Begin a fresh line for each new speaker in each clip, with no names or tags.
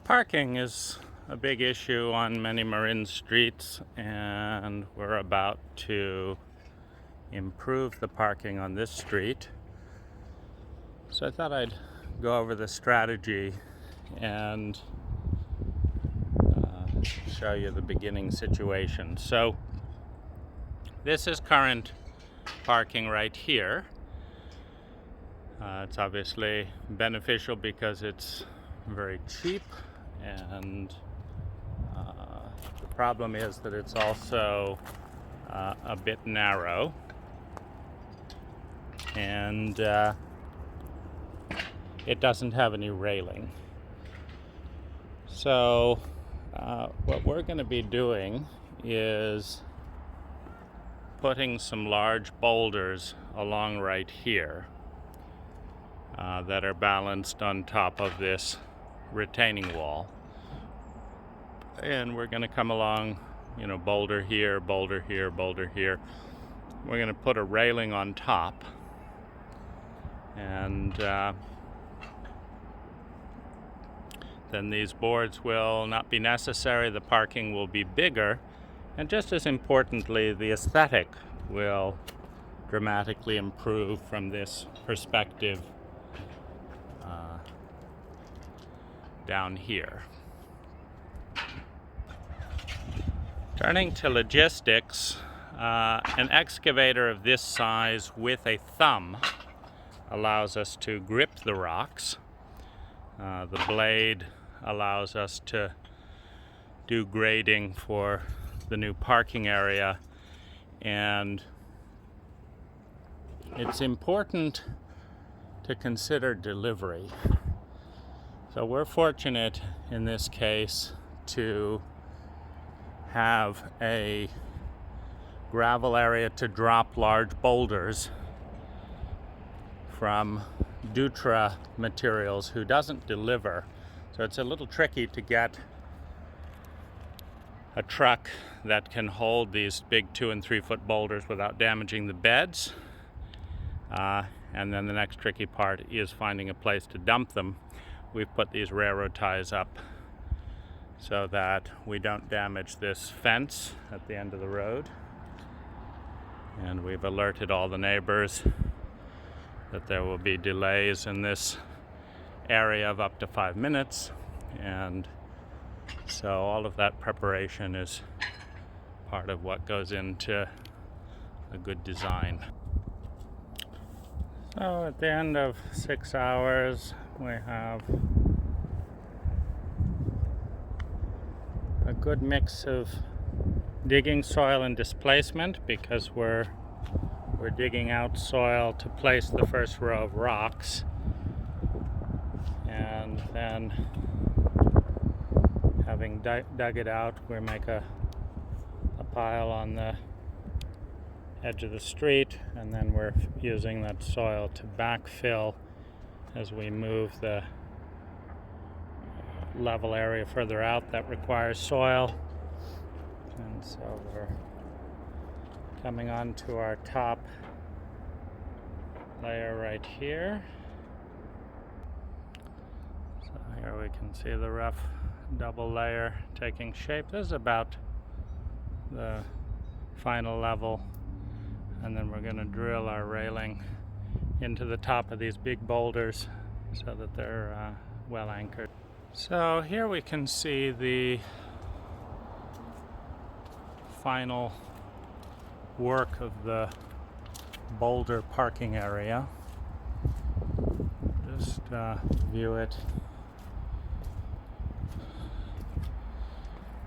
Parking is a big issue on many Marin streets, and we're about to improve the parking on this street. So I thought I'd go over the strategy and show you the beginning situation. So this is current parking right here. It's obviously beneficial because it's very cheap, and the problem is that it's also a bit narrow, and it doesn't have any railing. So what we're going to be doing is putting some large boulders along right here that are balanced on top of this retaining wall. And we're going to come along, boulder here, boulder here, boulder here. We're going to put a railing on top, and then these boards will not be necessary. The parking will be bigger, and just as importantly, the aesthetic will dramatically improve from this perspective down here. Turning to logistics, an excavator of this size with a thumb allows us to grip the rocks. The blade allows us to do grading for the new parking area, and it's important to consider delivery. So we're fortunate in this case to have a gravel area to drop large boulders from Dutra Materials, who doesn't deliver. So it's a little tricky to get a truck that can hold these big 2 and 3 foot boulders without damaging the beds. And then the next tricky part is finding a place to dump them. We've put these railroad ties up so that we don't damage this fence at the end of the road. And we've alerted all the neighbors that there will be delays in this area of up to 5 minutes. And so all of that preparation is part of what goes into a good design. So at the end of 6 hours, we have a good mix of digging soil and displacement, because we're digging out soil to place the first row of rocks, and then having dug it out, we make a pile on the edge of the street, and then we're using that soil to backfill as we move the level area further out that requires soil. And so we're coming on to our top layer right here. So here we can see the rough double layer taking shape. This is about the final level, and then we're going to drill our railing into the top of these big boulders so that they're well anchored. So here we can see the final work of the boulder parking area. Just view it.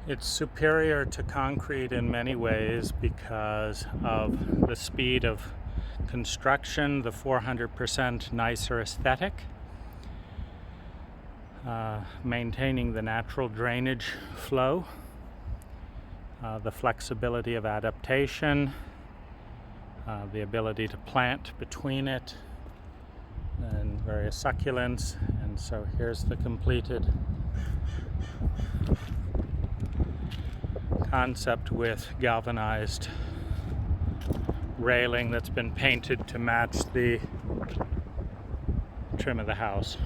It's superior to concrete in many ways because of the speed of construction, the 400% nicer aesthetic, maintaining the natural drainage flow, the flexibility of adaptation, the ability to plant between it and various succulents. And so here's the completed concept with galvanized railing that's been painted to match the trim of the house.